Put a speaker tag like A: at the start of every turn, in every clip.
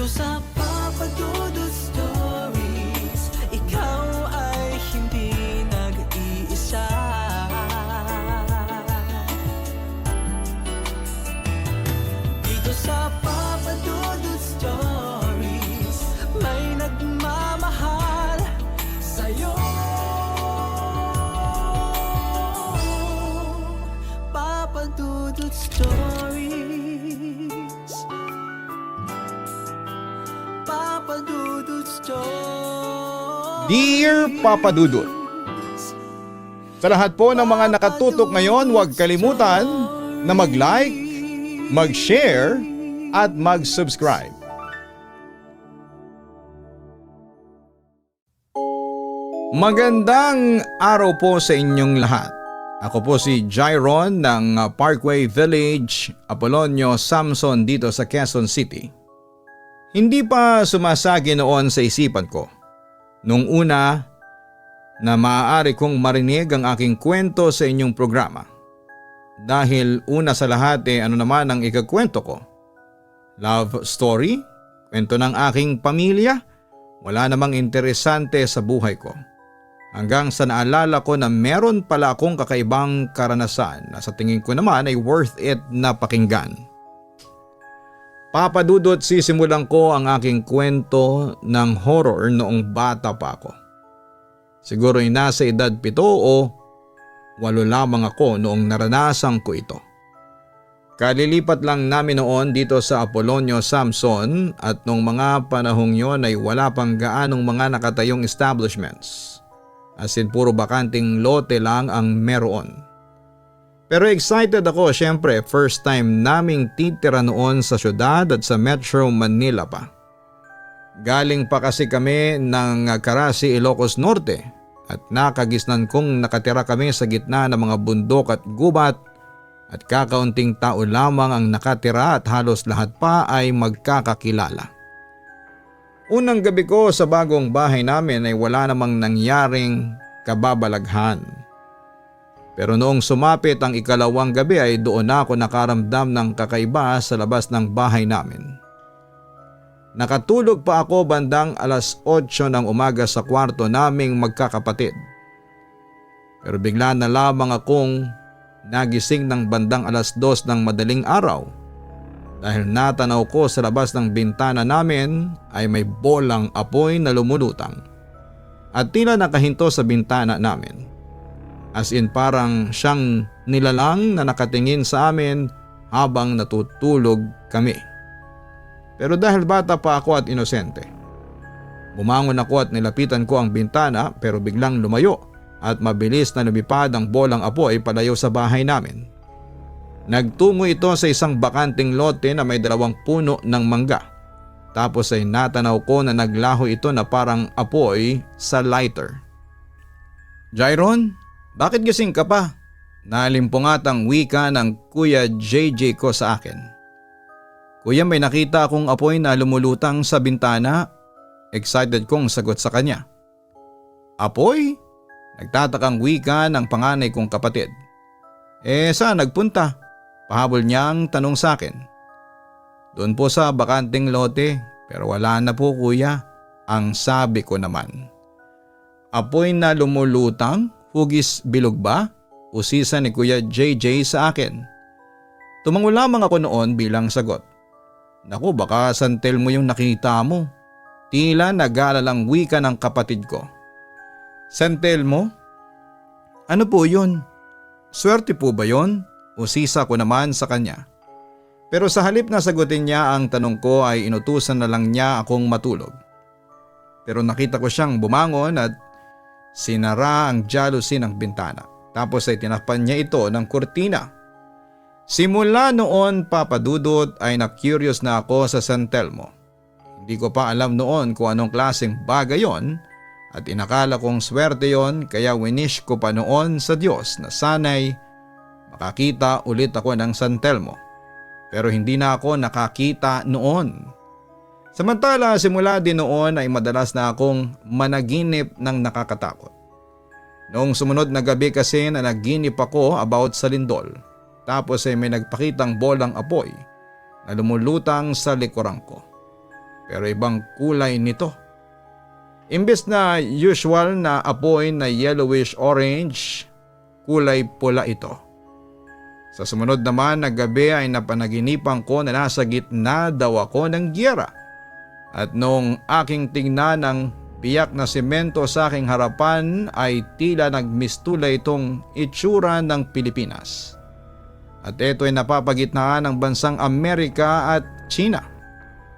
A: Dito sa Papa Dudut Stories, ikaw ay hindi nag-iisa. Dito sa Papa Dudut Stories, may nagmamahal sa'yo. Papa Dudut Stories, Papa Dudut Stories.
B: Dear Papa Dudut, sa lahat po ng mga nakatutok ngayon, huwag kalimutan na mag-like, mag-share at mag-subscribe. Magandang araw po sa inyong lahat. Ako po si Jairon ng Parkway Village, Apolonio, Samson dito sa Quezon City. Hindi pa sumasagi noon sa isipan ko nung una na maaari kong marinig ang aking kwento sa inyong programa. Dahil una sa lahat ano naman ang ikakwento ko? Love story? Kwento ng aking pamilya? Wala namang interesante sa buhay ko. Hanggang sa naalala ko na meron pala akong kakaibang karanasan na sa tingin ko naman ay worth it na pakinggan. Papa Dudut, sisimulan ko ang aking kwento ng horror noong bata pa ako. Siguro ay nasa edad 7 o 8 lamang ako noong naranasan ko ito. Kalilipat lang namin noon dito sa Apolonio, Samson at noong mga panahong yon ay wala pang gaanong mga nakatayong establishments. As in puro bakanting lote lang ang meron. Pero excited ako, syempre first time naming titira noon sa syudad at sa Metro Manila pa. Galing pa kasi kami ng Carasi, Ilocos Norte at nakagisnan kong nakatira kami sa gitna ng mga bundok at gubat at kakaunting tao lamang ang nakatira at halos lahat pa ay magkakakilala. Unang gabi ko sa bagong bahay namin ay wala namang nangyaring kababalaghan. Pero noong sumapit ang ikalawang gabi ay doon ako nakaramdam ng kakaiba sa labas ng bahay namin. Nakatulog pa ako bandang 8:00 ng umaga sa kwarto naming magkakapatid. Pero bigla na lamang akong nagising ng bandang 2:00 ng madaling araw. Dahil natanaw ko sa labas ng bintana namin ay may bolang apoy na lumulutang at tila nakahinto sa bintana namin. As in parang siyang nilalang na nakatingin sa amin habang natutulog kami. Pero dahil bata pa ako at inosente, bumangon ako at nilapitan ko ang bintana pero biglang lumayo at mabilis na lumipad ang bolang apoy palayo sa bahay namin. Nagtungo ito sa isang bakanting lote na may 2 puno ng mangga. Tapos ay natanaw ko na naglaho ito na parang apoy sa lighter. Jairon, bakit gising ka pa? Nalimpungat ang wika ng Kuya JJ ko sa akin. Kuya, may nakita akong apoy na lumulutang sa bintana. Excited kong sagot sa kanya. Apoy? Nagtatakang wika ng panganay kong kapatid. Saan nagpunta? Pahabol niyang tanong sa akin. Doon po sa bakanting lote, pero wala na po kuya, ang sabi ko naman. Apoy na lumulutang, hugis bilog ba? Usisa ni Kuya JJ sa akin. Tumango lamang ako noon bilang sagot. Naku, baka santel mo yung nakita mo. Tila nag-aalalang wika ng kapatid ko. Santel mo? Ano po yun? Swerte po ba yun? Usisa ko naman sa kanya. Pero sa halip na sagutin niya ang tanong ko ay inutusan na lang niya akong matulog. Pero nakita ko siyang bumangon at sinara ang jalousie ng bintana. Tapos ay tinakpan niya ito ng kurtina. Simula noon, Papa Dudut, ay na-curious na ako sa San Telmo. Hindi ko pa alam noon kung anong klaseng bagay yon at inakala kong swerte yon kaya winish ko pa noon sa Diyos na sana'y makakita ulit ako ng San Telmo. Pero hindi na ako nakakita noon. Samantala simula din noon ay madalas na akong managinip ng nakakatakot. Noong sumunod na gabi kasi na naginip ako about sa lindol. Tapos ay may nagpakitang bolang apoy na lumulutang sa likuran ko. pero ibang kulay nito. Imbes na usual na apoy na yellowish orange, kulay pula ito. Sa sumunod naman na gabi ay napanaginipan ko na nasa gitna daw ako ng giyera. At noong aking tingnan ng biyak na semento sa aking harapan ay tila nagmistula itong itsura ng Pilipinas. At ito ay napapagitnaan ng bansang Amerika at China.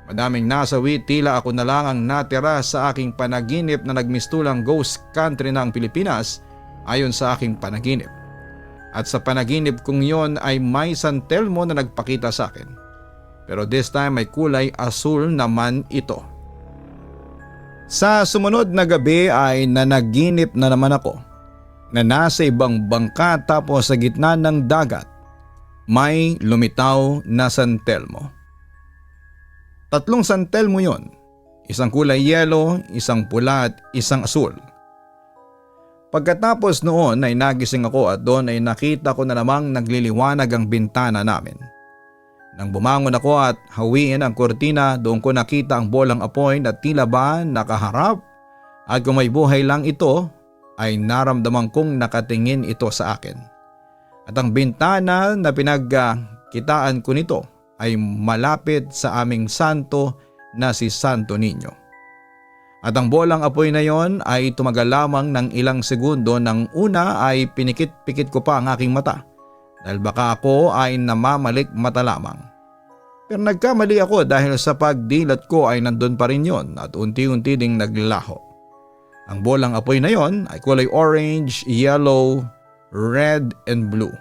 B: Madaming nasawi, tila ako na lang ang natira sa aking panaginip na nagmistulang ghost country ng Pilipinas ayon sa aking panaginip. At sa panaginip kong yon ay may San Telmo na nagpakita sa akin. Pero this time may kulay asul naman ito. Sa sumunod na gabi ay nanaginip na naman ako na nasa ibang bangka tapos sa gitna ng dagat may lumitaw na San Telmo. 3 San Telmo yon, isang kulay yellow, isang pula at isang asul. Pagkatapos noon ay nagising ako at doon ay nakita ko na namang nagliliwanag ang bintana namin. Nang bumangon ako at hawiin ang kurtina, doon ko nakita ang bolang apoy na tila ba nakaharap at kung may buhay lang ito ay naramdaman kong nakatingin ito sa akin. At ang bintana na pinagkitaan ko nito ay malapit sa aming santo na si Santo Niño. At ang bolang apoy na yon ay tumagal lamang ng ilang segundo. Nang una ay pinikit-pikit ko pa ang aking mata dahil baka ako ay namamalik mata lamang. Pero nagkamali ako dahil sa pagdilat ko ay nandun pa rin yon at unti-unti ding naglaho. Ang bolang apoy na yon ay kulay orange, yellow, red and blue.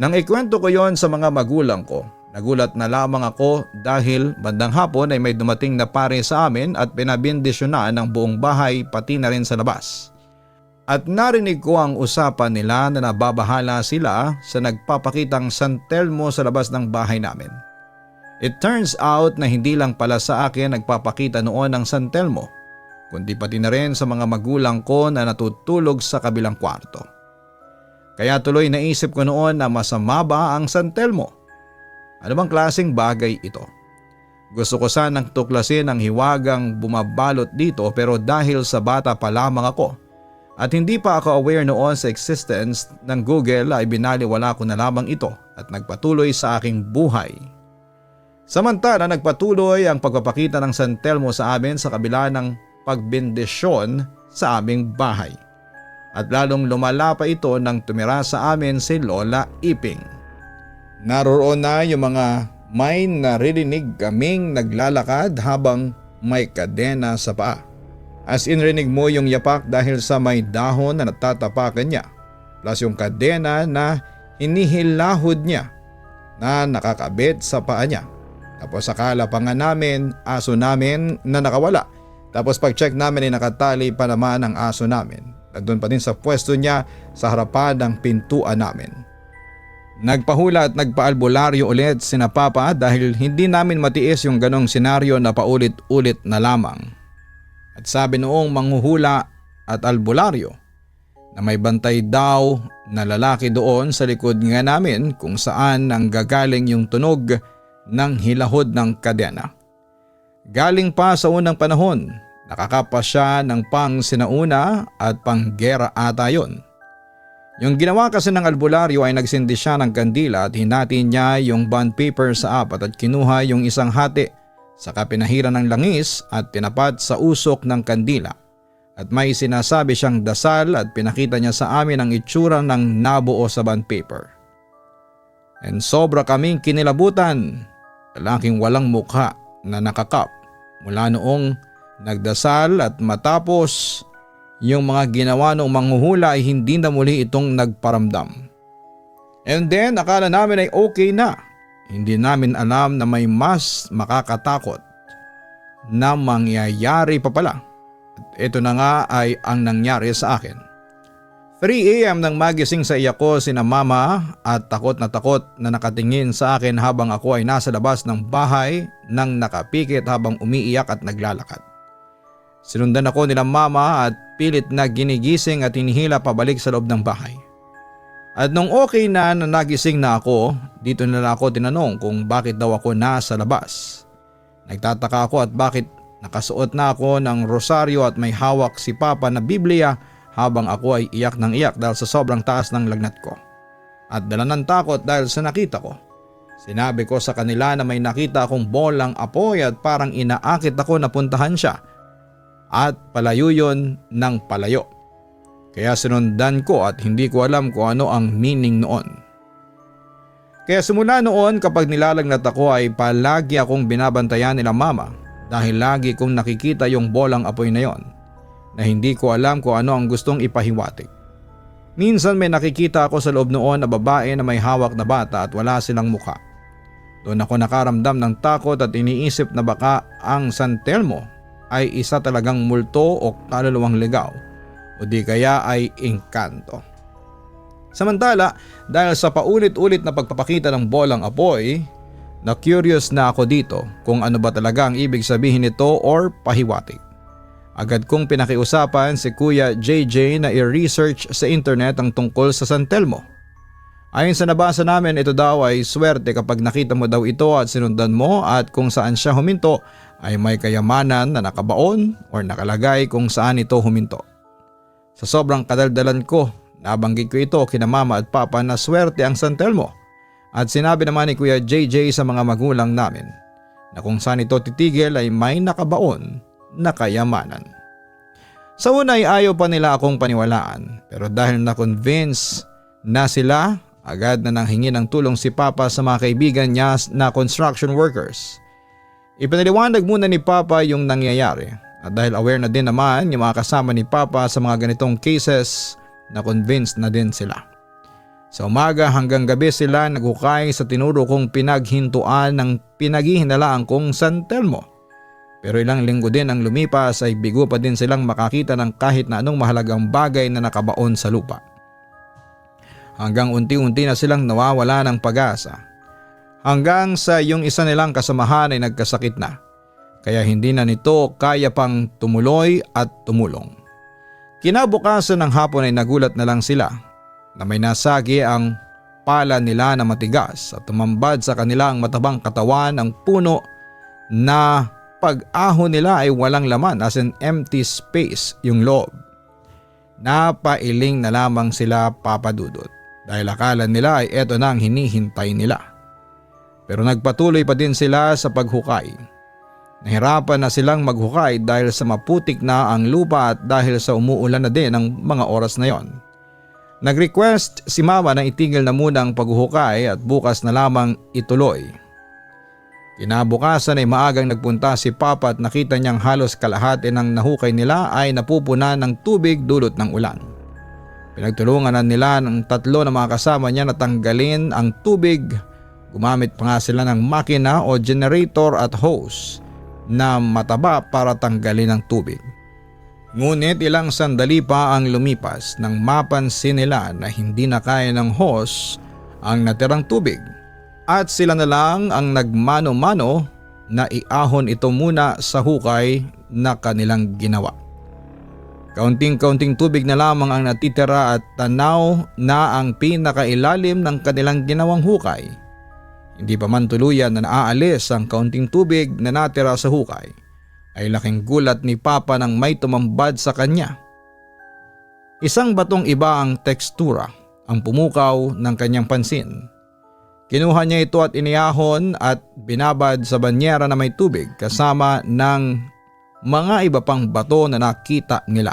B: Nang ikwento ko yon sa mga magulang ko, nagulat na lamang ako dahil bandang hapon ay may dumating na pare sa amin at pinabindisyonan ng buong bahay pati na rin sa labas. At narinig ko ang usapan nila na nababahala sila sa nagpapakitang San Telmo sa labas ng bahay namin. It turns out na hindi lang pala sa akin nagpapakita noon ang San Telmo, kundi pati na rin sa mga magulang ko na natutulog sa kabilang kwarto. Kaya tuloy naisip ko noon na masama ba ang San Telmo? Ano bang klaseng bagay ito? Gusto ko sanang tuklasin ang hiwagang bumabalot dito pero dahil sa bata pa lamang ako at hindi pa ako aware noon sa existence ng Google ay binaliwala ko na lamang ito at nagpatuloy sa aking buhay. Samantala nagpatuloy ang pagpapakita ng San Telmo sa amin sa kabila ng pagbendisyon sa aming bahay. At lalong lumala pa ito nang tumira sa amin si Lola Iping. Naroon na yung mga may naririnig kaming naglalakad habang may kadena sa paa. As in rinig mo yung yapak dahil sa may dahon na natatapakan niya. Plus yung kadena na hinihilahod niya na nakakabit sa paa niya. Tapos akala pa nga namin aso namin na nakawala. Tapos pag check namin ay nakatali pa naman ang aso namin. Nandun pa din sa pwesto niya sa harapan ng pintuan namin. Nagpahula at nagpaalbularyo ulit sina Papa dahil hindi namin matiis yung ganong senaryo na paulit-ulit na lamang. At sabi noong manghuhula at albularyo na may bantay daw na lalaki doon sa likod nga namin kung saan nanggagaling yung tunog ng hilahod ng kadena. Galing pa sa unang panahon, nakakapa siya ng pang sinauna at panggera ata yon. Yung ginawa kasi ng albularyo ay nagsindi siya ng kandila at hinati niya yung bond paper sa apat at kinuha yung isang hati, saka pinahira ng langis at tinapat sa usok ng kandila. At may sinasabi siyang dasal at pinakita niya sa amin ang itsura ng nabuo sa bond paper. And sobra kaming kinilabutan, lalaking walang mukha na nakakap mula noong nagdasal at matapos yung mga ginawa ng manghuhula ay hindi na muli itong nagparamdam. And then akala namin ay okay na. Hindi namin alam na may mas makakatakot na mangyayari pa pala. At ito na nga ay ang nangyari sa akin. 3 AM nang magising sa iyak ko sina mama at takot na nakatingin sa akin habang ako ay nasa labas ng bahay nang nakapikit habang umiiyak at naglalakad. Sinundan ako nila mama at pilit na ginigising at hinihila pabalik sa loob ng bahay. At nung okay na nagising na ako, dito na lang ako tinanong kung bakit daw ako nasa labas. Nagtataka ako at bakit nakasuot na ako ng rosaryo at may hawak si Papa na Biblia habang ako ay iyak ng iyak dahil sa sobrang taas ng lagnat ko. At dala ng takot dahil sa nakita ko. Sinabi ko sa kanila na may nakita akong bolang apoy at parang inaakit ako na puntahan siya. At palayo yun ng palayo. Kaya sinundan ko at hindi ko alam kung ano ang meaning noon. Kaya simula noon kapag nilalagnat ako ay palagi akong binabantayan nila mama dahil lagi kong nakikita yung bolang apoy na yon na hindi ko alam kung ano ang gustong ipahiwatig. Minsan may nakikita ako sa loob noon na babae na may hawak na bata at wala silang mukha. Doon ako nakaramdam ng takot at iniisip na baka ang San Telmo ay isa talagang multo o kaluluwang ligaw o di kaya ay engkanto. Samantala, dahil sa paulit-ulit na pagpapakita ng bolang apoy, na curious na ako dito kung ano ba talaga ang ibig sabihin nito or pahiwatig. Agad kong pinakiusapan si Kuya JJ na i-research sa internet ang tungkol sa San Telmo. Ayon sa nabasa namin, ito daw ay swerte kapag nakita mo daw ito at sinundan mo at kung saan siya huminto ay may kayamanan na nakabaon or nakalagay kung saan ito huminto. Sa sobrang kadaldalan ko, nabanggit ko ito kina mama at papa na swerte ang San Telmo at sinabi naman ni Kuya JJ sa mga magulang namin na kung saan ito titigil ay may nakabaon na kayamanan. Sa una ay ayaw pa nila akong paniwalaan pero dahil na-convince na sila, agad na nanghingi ng tulong si Papa sa mga kaibigan niya na construction workers. Ipinaliwanag muna ni Papa yung nangyayari at dahil aware na din naman yung mga kasama ni Papa sa mga ganitong cases, na convinced na din sila. Sa umaga hanggang gabi sila naghukay sa tinuro kong pinaghintuan ng pinaghihinalaang kong San Telmo. Pero ilang linggo din ang lumipas ay bigo pa din silang makakita ng kahit na anong mahalagang bagay na nakabaon sa lupa. Hanggang unti-unti na silang nawawala ng pag-asa. Hanggang sa yung isa nilang kasamahan ay nagkasakit na. Kaya hindi na nito kaya pang tumuloy at tumulong. Kinabukasan ng hapon ay nagulat na lang sila na may nasagi ang pala nila na matigas at tumambad sa kanilang matabang katawan ang puno na pag-ahon nila ay walang laman as in empty space yung loob. Napailing na lamang sila papadudot dahil akala nila ay eto na ang hinihintay nila. Pero nagpatuloy pa din sila sa paghukay. Nahirapan na silang maghukay dahil sa maputik na ang lupa at dahil sa umuulan na din ang mga oras na yon. Nag-request si mama na itigil na muna ang paghuhukay at bukas na lamang ituloy. Kinabukasan ay maagang nagpunta si Papa at nakita niyang halos kalahati ng nahukay nila ay napupuna ng tubig dulot ng ulan. Pinagtulungan na nila ng tatlo na mga kasama niya na tanggalin ang tubig. Gumamit pa nga sila ng makina o generator at hose na mataba para tanggalin ang tubig. Ngunit ilang sandali pa ang lumipas nang mapansin nila na hindi na kaya ng hose ang natirang tubig at sila na lang ang nagmano-mano na iahon ito muna sa hukay na kanilang ginawa. Kaunting-kaunting tubig na lamang ang natitira at tanaw na ang pinakailalim ng kanilang ginawang hukay. Hindi pa man tuluyan na naaalis ang kaunting tubig na natira sa hukay, ay laking gulat ni Papa nang may tumambad sa kanya. Isang batong iba ang tekstura ang pumukaw ng kanyang pansin. Kinuha niya ito at iniyahon at binabad sa banyera na may tubig kasama ng mga iba pang bato na nakita nila.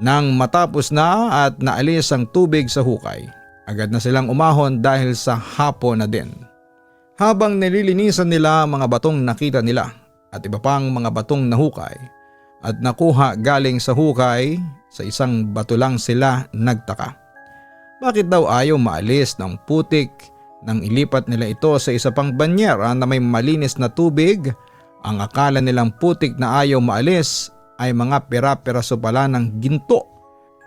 B: Nang matapos na at naalis ang tubig sa hukay, agad na silang umahon dahil sa hapon na din. Habang nililinisan nila ang mga batong nakita nila at iba pang mga batong nahukay at nakuha galing sa hukay, sa isang bato lang sila nagtaka. Bakit daw ayaw maalis ng putik nang ilipat nila ito sa isa pang banyera na may malinis na tubig? Ang akala nilang putik na ayaw maalis ay mga pira-piraso pala ng ginto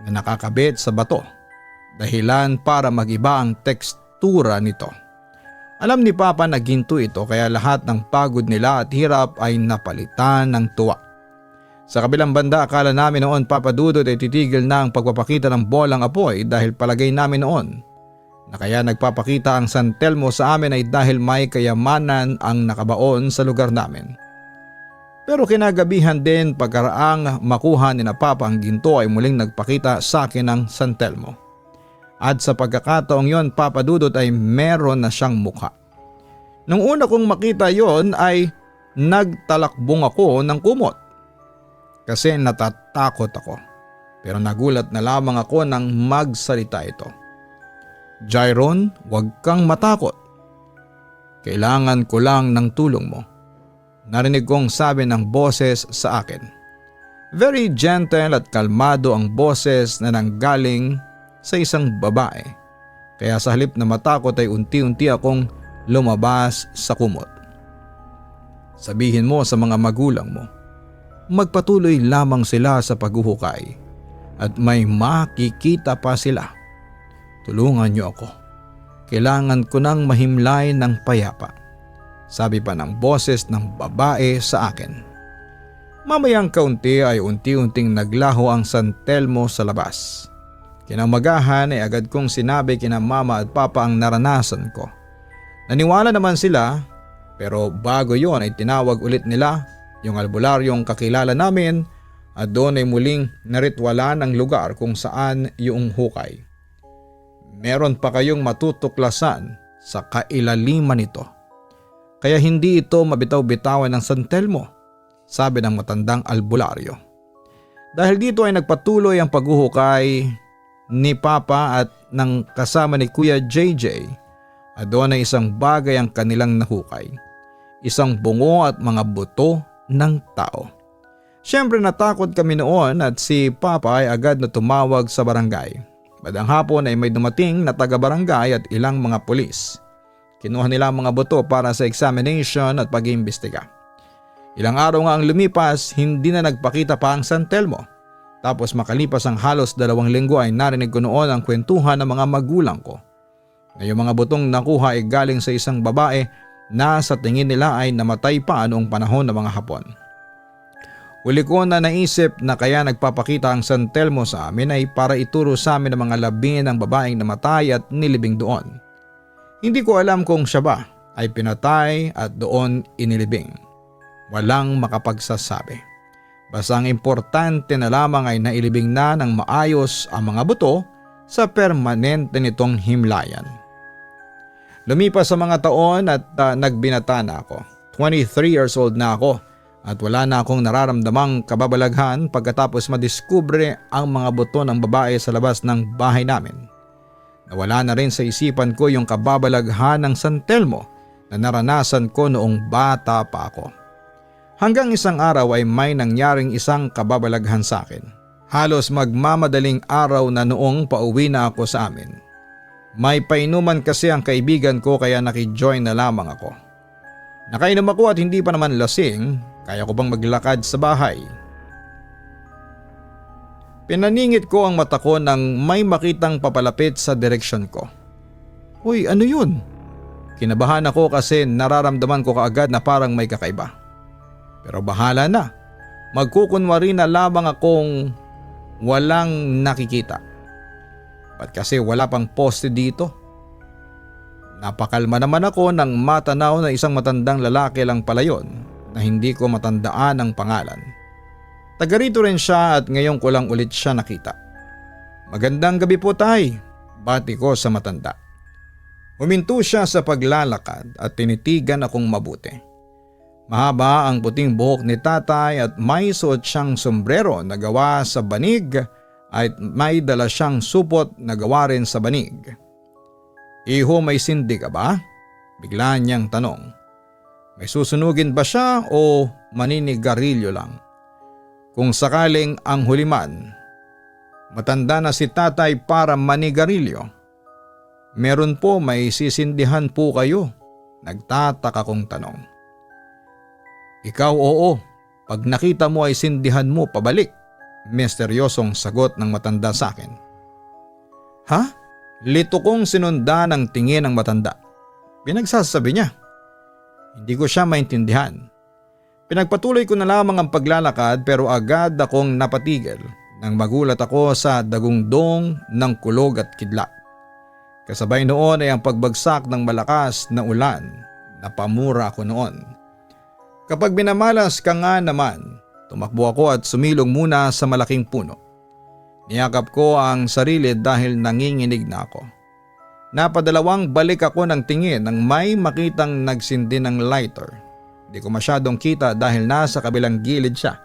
B: na nakakabit sa bato. Dahilan para magiba ang tekstura nito. Alam ni Papa na ginto ito kaya lahat ng pagod nila at hirap ay napalitan ng tuwa. Sa kabilang banda akala namin noon Papa Dudut ay titigil na ang pagpapakita ng bolang apoy dahil palagay namin noon na kaya nagpapakita ang San Telmo sa amin ay dahil may kayamanan ang nakabaon sa lugar namin. Pero kinagabihan din pagkaraang makuha ni na Papa ang ginto ay muling nagpakita sa akin ang San Telmo. At sa pagkakataong yon, Papa Dudut, ay meron na siyang mukha. Nung una kong makita yon ay nagtalakbong ako ng kumot kasi natatakot ako. Pero nagulat na lamang ako nang magsalita ito. "Jairon, huwag kang matakot. Kailangan ko lang ng tulong mo." Narinig kong sabi ng boses sa akin. Very gentle at kalmado ang boses na nanggaling sa isang babae. Kaya sa halip na matakot ay unti-unti akong lumabas sa kumot. "Sabihin mo sa mga magulang mo, magpatuloy lamang sila sa paghuhukay at may makikita pa sila. Tulungan niyo ako. Kailangan ko nang mahimlay ng payapa," sabi pa ng boses ng babae sa akin. Mamayang kaunti ay unti-unting naglaho ang San Telmo sa labas. Kinamagahan ay agad kong sinabi kina Mama at Papa ang naranasan ko. Naniwala naman sila, pero bago yon ay tinawag ulit nila yung albularyong kakilala namin at doon ay muling naritwala ng lugar kung saan yung hukay. Meron pa kayong matutuklasan sa kailaliman nito. Kaya hindi ito mabitaw-bitawan ng San Telmo, sabi ng matandang albularyo. Dahil dito ay nagpatuloy ang paghuhukay ni Papa at ng kasama ni Kuya JJ at doon ay isang bagay ang kanilang nahukay. Isang bungo at mga buto ng tao. Siyempre natakot kami noon at si Papa ay agad na tumawag sa barangay. Badang hapon ay may dumating na taga-barangay at ilang mga pulis. Kinuha nila ang mga buto para sa examination at pag-iimbestiga. Ilang araw nga ang lumipas, hindi na nagpakita pa ang San Telmo. Tapos makalipas ang halos 2 linggo ay narinig ko noon ang kwentuhan ng mga magulang ko. Na yung mga butong nakuha ay galing sa isang babae na sa tingin nila ay namatay pa noong panahon ng mga Hapon. Huli ko na naisip na kaya nagpapakita ang San Telmo sa amin ay para ituro sa amin ang mga labi ng babaeng namatay at nilibing doon. Hindi ko alam kung siya ba ay pinatay at doon inilibing. Walang makapagsasabi. Basta ang importante na lamang ay nailibing na ng maayos ang mga buto sa permanente nitong himlayan. Lumipas sa mga taon at nagbinata na ako. 23 years old na ako at wala na akong nararamdamang kababalaghan pagkatapos madiskubre ang mga buto ng babae sa labas ng bahay namin. Nawala na rin sa isipan ko yung kababalaghan ng San Telmo na naranasan ko noong bata pa ako. Hanggang isang araw ay may nangyaring isang kababalaghan sa akin. Halos magmamadaling araw na noong pauwi na ako sa amin. May painuman kasi ang kaibigan ko kaya nakijoin na lamang ako. Nakainom ako at hindi pa naman lasing, kaya ko bang maglakad sa bahay. Pinaningit ko ang mata ko nang may makitang papalapit sa direksyon ko. "Uy, ano yun?" Kinabahan ako kasi nararamdaman ko kaagad na parang may kakaiba. Pero bahala na, magkukunwari na lamang akong walang nakikita. Ba't kasi wala pang poste dito? Napakalma naman ako nang matanaw na isang matandang lalaki lang pala yun na hindi ko matandaan ang pangalan. Taga rito rin siya at ngayon ko lang ulit siya nakita. "Magandang gabi po, tay," bati ko sa matanda. Huminto siya sa paglalakad at tinitigan akong mabuti. Mahaba ang puting buhok ni tatay at may suot siyang sombrero na gawa sa banig at may dala siyang supot na gawa rin sa banig. "Iho, may sindi ka ba?" bigla niyang tanong. May susunugin ba siya o maninigarilyo lang? Kung sakaling ang huliman, matanda na si tatay para manigarilyo. "Meron po, may sisindihan po kayo?" nagtataka kong tanong. "Ikaw oo, pag nakita mo ay sindihan mo pabalik," misteryosong sagot ng matanda sa akin. "Ha?" Lito kong sinundan ang tingin ng matanda. Pinagsasabi niya. Hindi ko siya maintindihan. Pinagpatuloy ko na lamang ang paglalakad pero agad akong napatigil nang magulat ako sa dagungdong ng kulog at kidlat. Kasabay noon ay ang pagbagsak ng malakas na ulan. Napamura ako noon. Kapag binamalas ka nga naman, tumakbo ako at sumilong muna sa malaking puno. Niyakap ko ang sarili dahil nanginginig na ako. Napadalawang balik ako ng tingin nang may makitang nagsindi ng lighter. Di ko masyadong kita dahil nasa kabilang gilid siya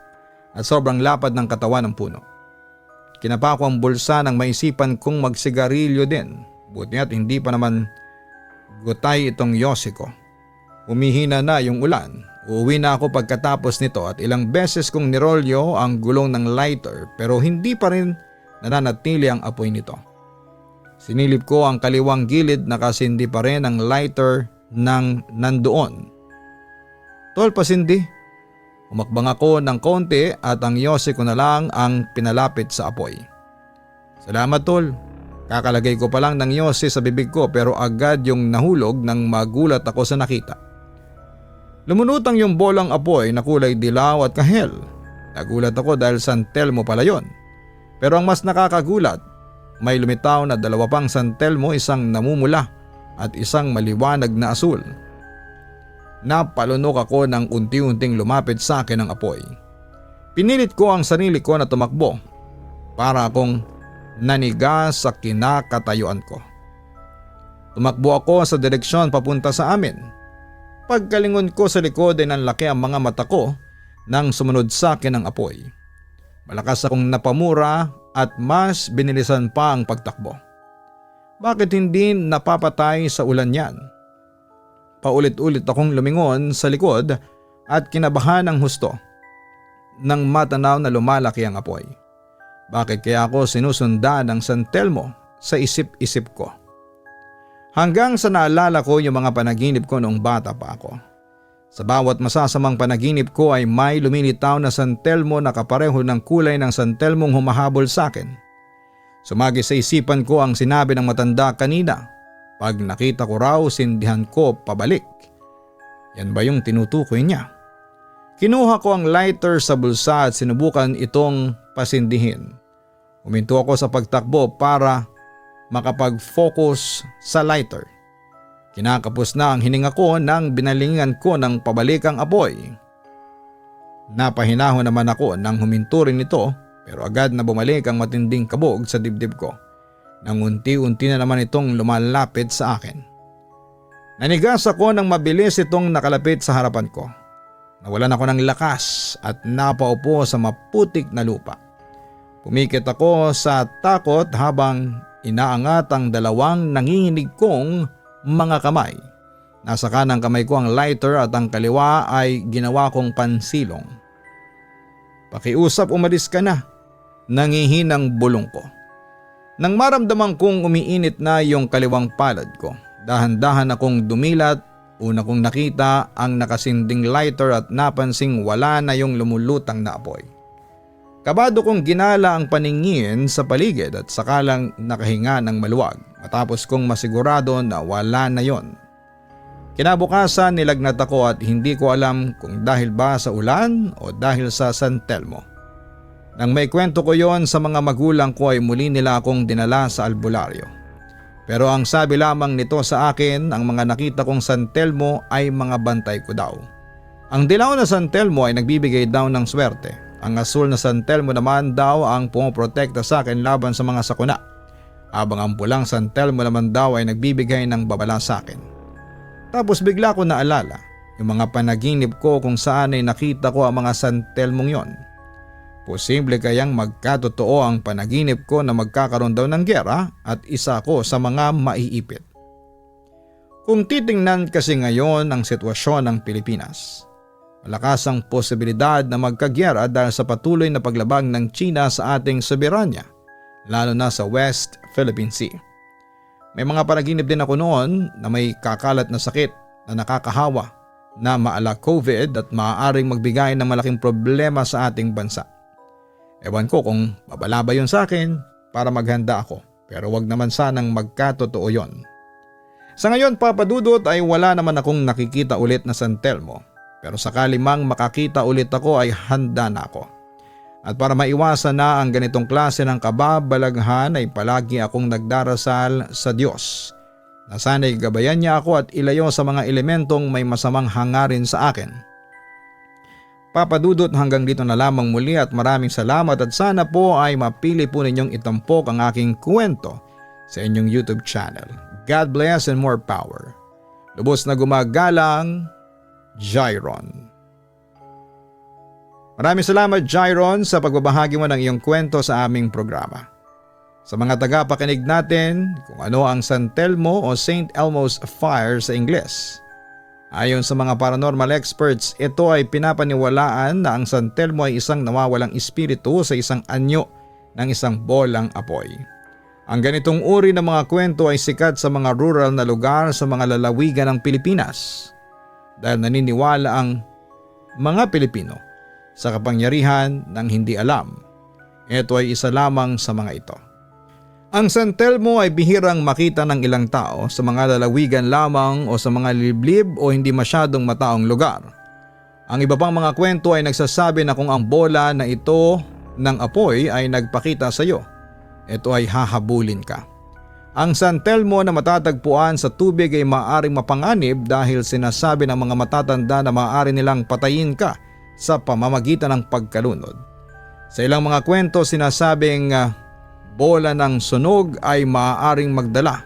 B: at sobrang lapad ng katawan ng puno. Kinapa ko ang bulsa nang maisipan kong magsigarilyo din. Buti at hindi pa naman gutay itong yosi ko. Humihina na yung ulan. Uuwi na ako pagkatapos nito at ilang beses kong nirolyo ang gulong ng lighter pero hindi pa rin nananatili ang apoy nito. Sinilip ko ang kaliwang gilid, nakasindi pa rin ang lighter nang nandoon. Tol, pasindi. Umakbang ako ng konti at ang yosi ko na lang ang pinalapit sa apoy. Salamat tol. Kakalagay ko pa lang ng yosi sa bibig ko pero agad yung nahulog nang magulat ako sa nakita. Lumunutang yung bolang apoy na kulay dilaw at kahel. Nagulat ako dahil San Telmo pala yon. Pero ang mas nakakagulat, may lumitaw na 2 pang San Telmo, isang namumula at isang maliwanag na asul. Napalunok ako nang unti-unting lumapit sa akin ang apoy. Pinilit ko ang sarili ko na tumakbo para akong naniga sa kinakatayuan ko. Tumakbo ako sa direksyon papunta sa amin. Pagkalingon ko sa likod ay nanlaki ang mga mata ko nang sumunod sa akin ang apoy. Malakas akong napamura at mas binilisan pa ang pagtakbo. Bakit hindi napapatay sa ulan yan? Paulit-ulit akong lumingon sa likod at kinabahan ng husto nang matanaw na lumalaki ang apoy. Bakit kaya ako sinusundan ng San Telmo sa isip-isip ko? Hanggang sa naalala ko yung mga panaginip ko noong bata pa ako. Sa bawat masasamang panaginip ko ay may lumilitaw na San Telmo na kapareho ng kulay ng San Telmong humahabol sa akin. Sumagi sa isipan ko ang sinabi ng matanda kanina. Pag nakita ko raw, sindihan ko pabalik. Yan ba yung tinutukoy niya? Kinuha ko ang lighter sa bulsa at sinubukan itong pasindihin. Huminto ako sa pagtakbo para makapag-focus sa lighter. Kinakapos na ang hininga ko nang binalingan ko ng pabalik ang apoy. Napahinahon naman ako nang huminto rin ito pero agad na bumalik ang matinding kabog sa dibdib ko. Nang unti-unti na naman itong lumalapit sa akin. Nanigas ako nang mabilis itong nakalapit sa harapan ko. Nawalan ako ng lakas at napaupo sa maputik na lupa. Pumikit ako sa takot habang inaangat ang 2 nanginginig kong mga kamay. Nasa kanang kamay ko ang lighter at ang kaliwa ay ginawa kong pansilong. Pakiusap, umalis ka na. Nangihinang bulong ko. Nang maramdaman kong umiinit na yung kaliwang palad ko, dahan-dahan akong dumilat. Una kong nakita ang nakasinding lighter at napansing wala na yung lumulutang na apoy. Kabado kong ginala ang paningin sa paligid at sakalang nakahinga ng maluwag matapos kong masigurado na wala na yon. Kinabukasan nilagnat ako at hindi ko alam kung dahil ba sa ulan o dahil sa San Telmo. Nang may kwento ko yon sa mga magulang ko ay muli nila akong dinala sa albularyo. Pero ang sabi lamang nito sa akin, ang mga nakita kong San Telmo ay mga bantay ko daw. Ang dilaw na San Telmo ay nagbibigay daw ng swerte. Ang asul na San Telmo naman daw ang pumoprotekta sa akin laban sa mga sakuna. Habang ang pulang San Telmo naman daw ay nagbibigay ng babala sa akin. Tapos bigla ko naalala yung mga panaginip ko kung saan ay nakita ko ang mga San Telmong yon. Posible kayang magkatotoo ang panaginip ko na magkakaroon daw ng giyera at isa ko sa mga maiipit. Kung titingnan kasi ngayon ang sitwasyon ng Pilipinas, malakas ang posibilidad na magkagiyera dahil sa patuloy na paglabag ng China sa ating soberanya, lalo na sa West Philippine Sea. May mga panaginip din ako noon na may kakalat na sakit na nakakahawa na maala COVID at maaaring magbigay ng malaking problema sa ating bansa. Ewan ko kung babala ba yun sa akin para maghanda ako, pero wag naman sanang magkatotoo yon. Sa ngayon, Papa Dudut, ay wala naman akong nakikita ulit na San Telmo, pero sakali mang makakita ulit ako ay handa na ako. At para maiwasan na ang ganitong klase ng kababalaghan ay palagi akong nagdarasal sa Diyos na sana'y gabayan niya ako at ilayo sa mga elementong may masamang hangarin sa akin. Papa Dudut, hanggang dito na lamang muli at maraming salamat at sana po ay mapili po ninyong itampok ang aking kwento sa inyong YouTube channel. God bless and more power. Lubos na gumagalang, Jairon. Maraming salamat, Jairon, sa pagbabahagi mo ng iyong kwento sa aming programa. Sa mga tagapakinig natin, kung ano ang San Telmo o St. Elmo's Fire sa Ingles. Ayon sa mga paranormal experts, ito ay pinapaniwalaan na ang San Telmo ay isang nawawalang espiritu sa isang anyo ng isang bolang apoy. Ang ganitong uri ng mga kwento ay sikat sa mga rural na lugar sa mga lalawigan ng Pilipinas dahil naniniwala ang mga Pilipino sa kapangyarihan ng hindi alam. Ito ay isa lamang sa mga ito. Ang San Telmo ay bihirang makita ng ilang tao sa mga lalawigan lamang o sa mga liblib o hindi masyadong mataong lugar. Ang iba pang mga kwento ay nagsasabi na kung ang bola na ito ng apoy ay nagpakita sa iyo, ito ay hahabulin ka. Ang San Telmo na matatagpuan sa tubig ay maaaring mapanganib dahil sinasabi ng mga matatanda na maaari nilang patayin ka sa pamamagitan ng pagkalunod. Sa ilang mga kwento sinasabing bola ng sunog ay maaaring magdala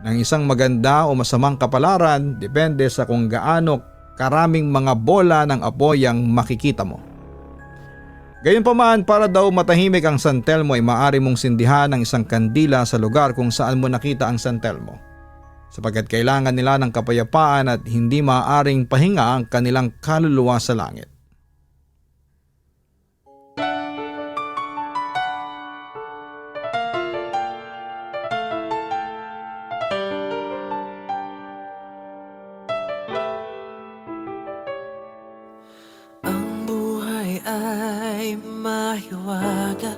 B: ng isang maganda o masamang kapalaran depende sa kung gaano karaming mga bola ng apoy ang makikita mo. Gayunpaman, para daw matahimik ang San Telmo ay maaari mong sindihan ng isang kandila sa lugar kung saan mo nakita ang San Telmo, sapagkat kailangan nila ng kapayapaan at hindi maaaring pahinga ang kanilang kaluluwa sa langit.
A: Ang buhay ay mahiwaga,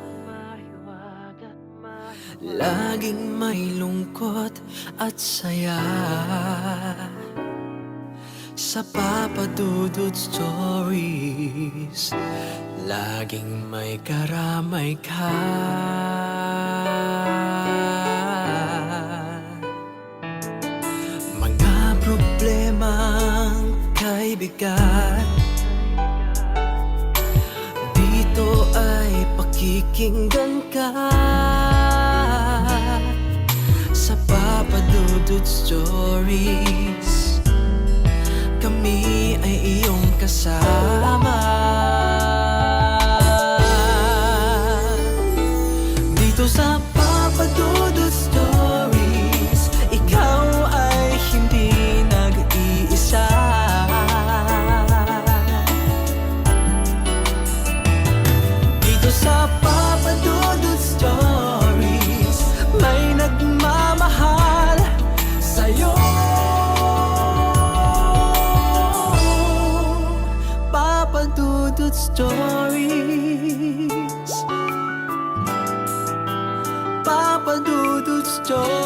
A: laging may lungkot at saya. Sa Papa Dudut Stories, laging may karamay ka. Mga problemang kay bigat, dito ay pakikinggan ka. Sa Papa Dudut Stories, kami ay iyong kasama. Dito sa Papa Dudut Stories, ikaw ay hindi nag-iisa. Dito sa Papa Dudut Stories, may nagmamahal sa'yo. Papa Dudut Stories, Papa Dudut Stories.